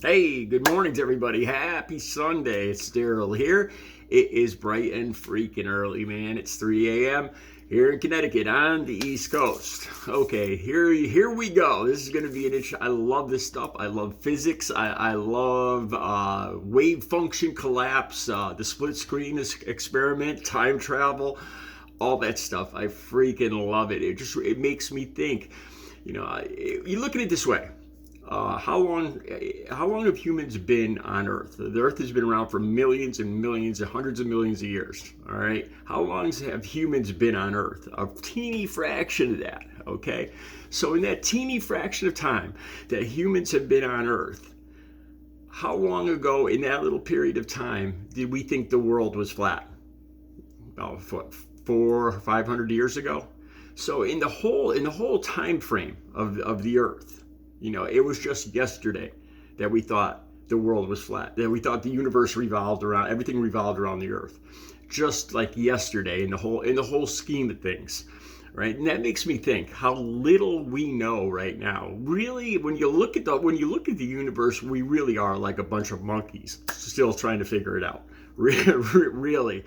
Hey, good mornings, everybody. Happy Sunday. It's Daryl here. It is bright and freaking early, man. It's 3 a.m. here in Connecticut on the East Coast. Okay, here we go. This is going to be an interesting. I love this stuff. I love physics. I love wave function collapse, the split screen experiment, time travel, all that stuff. I freaking love it. It makes me think. You look at it this way. How long have humans been on Earth? The Earth has been around for millions and millions and hundreds of millions of years. All right. How long have humans been on Earth? A teeny fraction of that. Okay. So in that teeny fraction of time that humans have been on Earth, how long ago in that little period of time did we think the world was flat? About 400 or 500 years ago. So in the whole time frame of the Earth. It was just yesterday that we thought the world was flat, that we thought the universe everything revolved around the earth. Just like yesterday in the whole scheme of things, right? And that makes me think how little we know right now. Really, when you look at the universe, we really are like a bunch of monkeys still trying to figure it out. Really.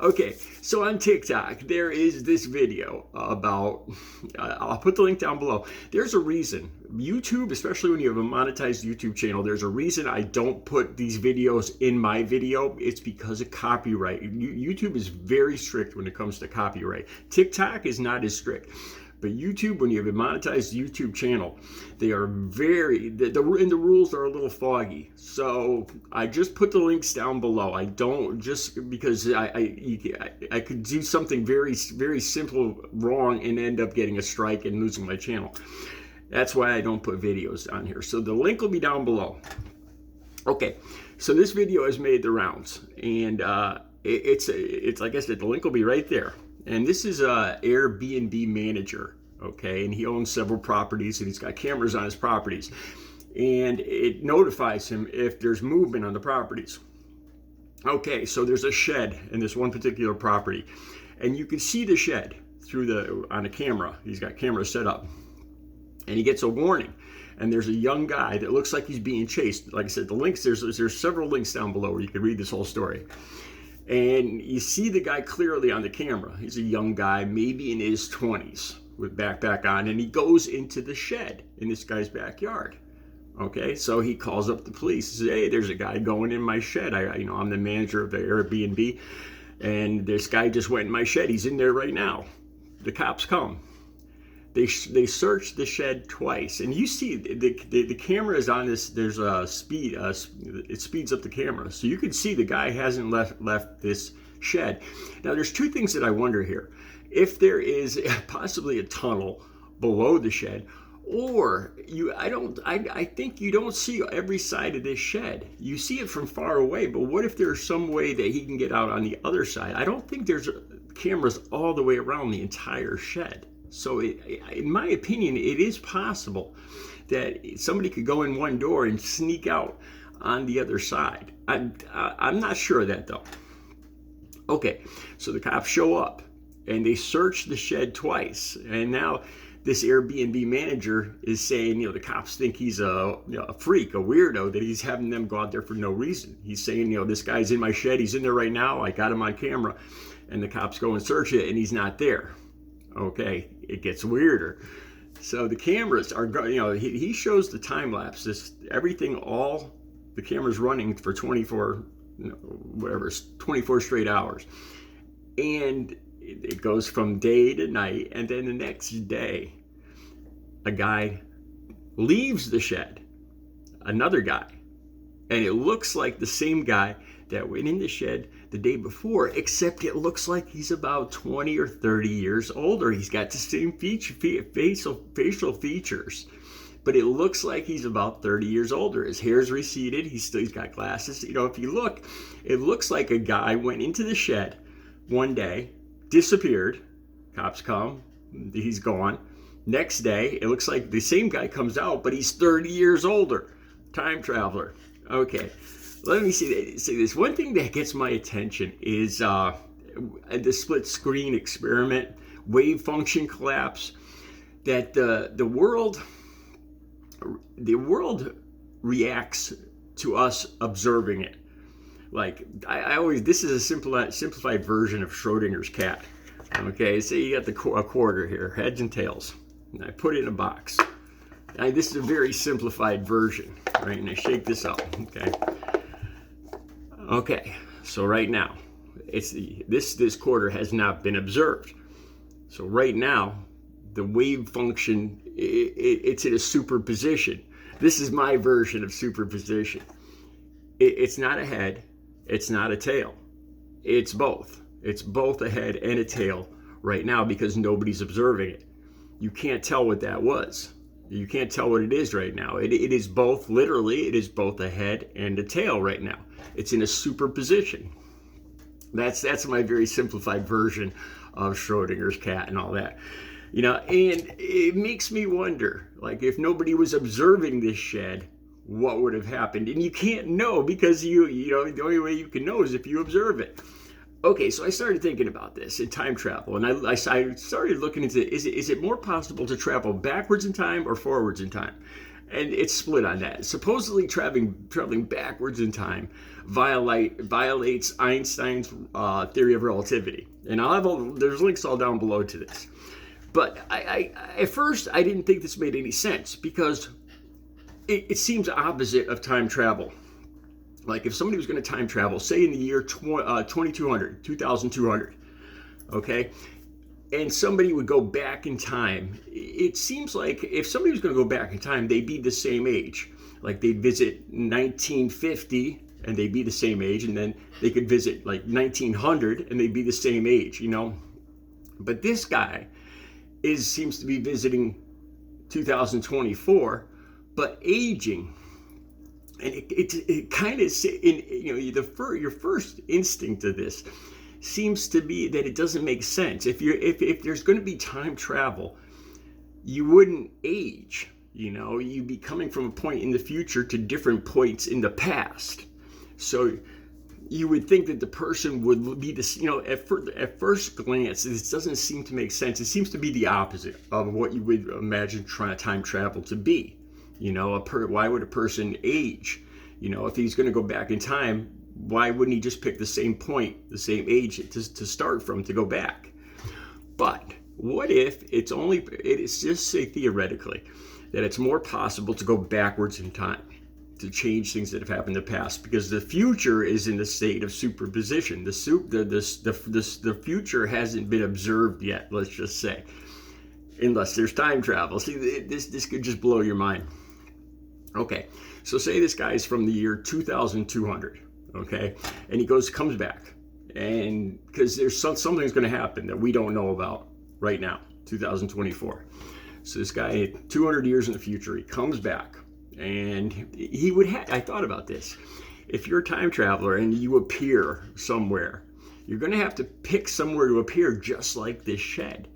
Okay, so on TikTok, there is this video about, I'll put the link down below. There's a reason. YouTube, especially when you have a monetized YouTube channel, there's a reason I don't put these videos in my video. It's because of copyright. YouTube is very strict when it comes to copyright. TikTok is not as strict. But YouTube, when you have a monetized YouTube channel, they are and the rules are a little foggy. So I just put the links down below. I don't, just because I could do something very, very simple wrong and end up getting a strike and losing my channel. That's why I don't put videos on here. So the link will be down below. Okay, so this video has made the rounds, and it's like I said, the link will be right there. And this is a Airbnb manager, okay? And he owns several properties, and he's got cameras on his properties. And it notifies him if there's movement on the properties. Okay, so there's a shed in this one particular property. And you can see the shed on a camera. He's got cameras set up. And he gets a warning. And there's a young guy that looks like he's being chased. Like I said, the links, there's several links down below where you can read this whole story. And you see the guy clearly on the camera. He's a young guy, maybe in his 20s, with backpack on, and he goes into the shed in this guy's backyard. Okay, so he calls up the police. He says, "Hey, there's a guy going in my shed. I'm the manager of the Airbnb, and this guy just went in my shed. He's in there right now." The cops come. They search the shed twice, and you see the camera is on this. There's a speed. It speeds up the camera, so you can see the guy hasn't left this shed. Now, there's two things that I wonder here: if there is possibly a tunnel below the shed, or I think you don't see every side of this shed. You see it from far away, but what if there's some way that he can get out on the other side? I don't think there's cameras all the way around the entire shed. So in my opinion, it is possible that somebody could go in one door and sneak out on the other side. I'm not sure of that, though. Okay, so the cops show up and they search the shed twice. And now this Airbnb manager is saying, the cops think he's a freak, a weirdo, that he's having them go out there for no reason. He's saying, this guy's in my shed. He's in there right now. I got him on camera. And the cops go and search it, and he's not there. Okay, it gets weirder. So the cameras are, he shows the time lapse. All the cameras running for 24 straight hours, and it goes from day to night. And then the next day, a guy leaves the shed, another guy, and it looks like the same guy that went in the shed the day before, except it looks like he's about 20 or 30 years older. He's got the same facial features, but it looks like he's about 30 years older. His hair's receded. He's got glasses. If you look, it looks like a guy went into the shed one day, disappeared. Cops come. He's gone. Next day, it looks like the same guy comes out, but he's 30 years older. Time traveler. Okay. Let me say this. One thing that gets my attention is the split screen experiment, wave function collapse, that the world reacts to us observing it. Like I always, this is a simplified version of Schrodinger's cat. Okay, say you got a quarter here, heads and tails, and I put it in a box. This is a very simplified version, right? And I shake this up. Okay. So right now, this quarter has not been observed. So right now, the wave function, it's in a superposition. This is my version of superposition. It's not a head, it's not a tail. It's both. It's both a head and a tail right now because nobody's observing it. You can't tell what that was. You can't tell what it is right now. It is both, literally, it is both a head and a tail right now. It's in a superposition. That's my very simplified version of Schrodinger's cat and all that. You know, and it makes me wonder, like, if nobody was observing this shed, what would have happened? And you can't know because you know, the only way you can know is if you observe it. Okay, so I started thinking about this in time travel, and I started looking into, is it more possible to travel backwards in time or forwards in time? And it's split on that. Supposedly traveling backwards in time violates Einstein's theory of relativity. And there's links all down below to this. But at first, I didn't think this made any sense because it seems opposite of time travel. Like if somebody was going to time travel, say in the year 2200, okay, and somebody would go back in time, it seems like if somebody was going to go back in time, they'd be the same age. Like they'd visit 1950 and they'd be the same age, and then they could visit like 1900 and they'd be the same age, you know. But this guy seems to be visiting 2024, but aging. And it kind of, you know, your first instinct of this seems to be that it doesn't make sense. If there's going to be time travel, you wouldn't age. You know, you'd be coming from a point in the future to different points in the past. So you would think that the person would be this. You know, at first glance, this doesn't seem to make sense. It seems to be the opposite of what you would imagine time travel to be. You know, why would a person age? You know, if he's going to go back in time, why wouldn't he just pick the same point, the same age to start from to go back? But what if it's just say theoretically that it's more possible to go backwards in time to change things that have happened in the past because the future is in the state of superposition. The future hasn't been observed yet, let's just say, unless there's time travel. See, this could just blow your mind. Okay, so say this guy's from the year 2200, okay, and he comes back, and because there's something's going to happen that we don't know about right now, 2024. So this guy, 200 years in the future, he comes back, and he would I thought about this. If you're a time traveler and you appear somewhere, you're going to have to pick somewhere to appear just like this shed.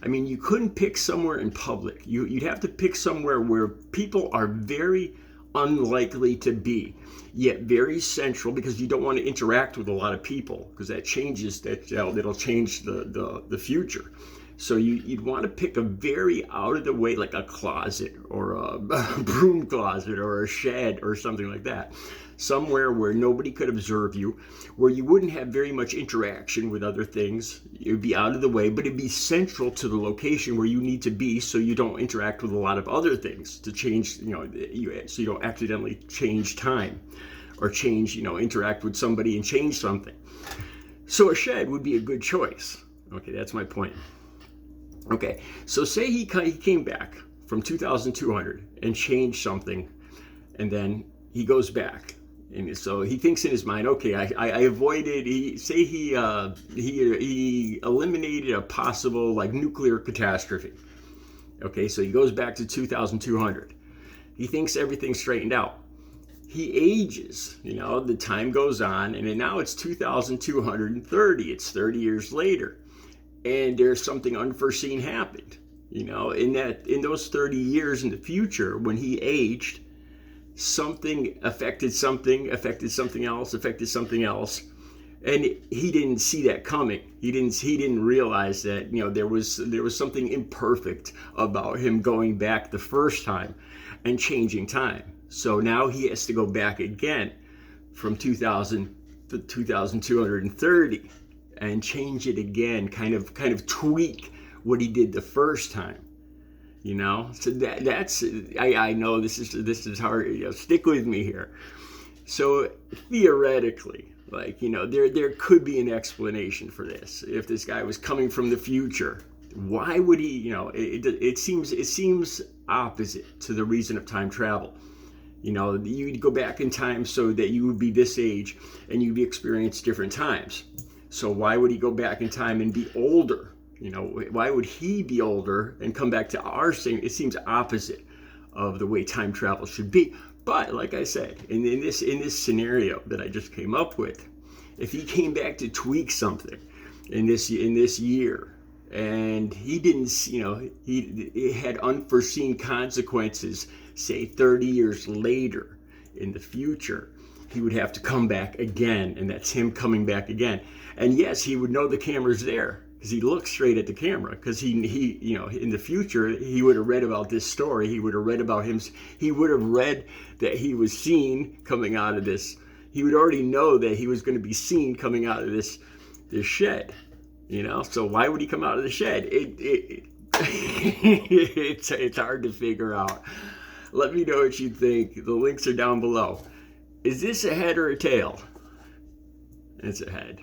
I mean, you couldn't pick somewhere in public. You'd have to pick somewhere where people are very unlikely to be, yet very central, because you don't want to interact with a lot of people, because that'll change the future. So you'd want to pick a very out of the way, like a closet or a broom closet or a shed or something like that. Somewhere where nobody could observe you, where you wouldn't have very much interaction with other things. It would be out of the way, but it'd be central to the location where you need to be, so you don't interact with a lot of other things to change, you know, so you don't accidentally change time or interact with somebody and change something. So a shed would be a good choice. Okay, that's my point. Okay, so say he came back from 2200 and changed something, and then he goes back. And so he thinks in his mind, okay, I avoided. He eliminated a possible like nuclear catastrophe. Okay, so he goes back to 2200. He thinks everything's straightened out. He ages. You know, the time goes on, and now it's 2230. It's 30 years later, and there's something unforeseen happened. You know, in those 30 years in the future, when he aged, something affected something else, and he didn't see that coming. He didn't realize that, you know, there was something imperfect about him going back the first time and changing time. So now he has to go back again from 2000 to 2230 and change it again, kind of tweak what he did the first time. So that's I know this is hard. Stick with me here. So theoretically, there could be an explanation for this. If this guy was coming from the future, why would he? It seems opposite to the reason of time travel. You'd go back in time so that you would be this age and you'd experience different times. So why would he go back in time and be older? Why would he be older and come back to our same? It seems opposite of the way time travel should be. But like I said, in this scenario that I just came up with, if he came back to tweak something in this year, and he didn't, he had unforeseen consequences, say 30 years later in the future, he would have to come back again, and that's him coming back again. And yes, he would know the camera's there because he looks straight at the camera, because he in the future he would have read about this story. He would have read about him. He would have read that he was seen coming out of this. He would already know that he was going to be seen coming out of this shed. So why would he come out of the shed? It's hard to figure out. Let me know what you think. The links are down below. Is this a head or a tail? It's a head.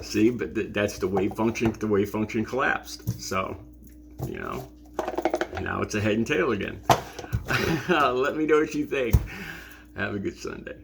See, but that's the wave function. The wave function collapsed. So, now it's a head and tail again. Let me know what you think. Have a good Sunday.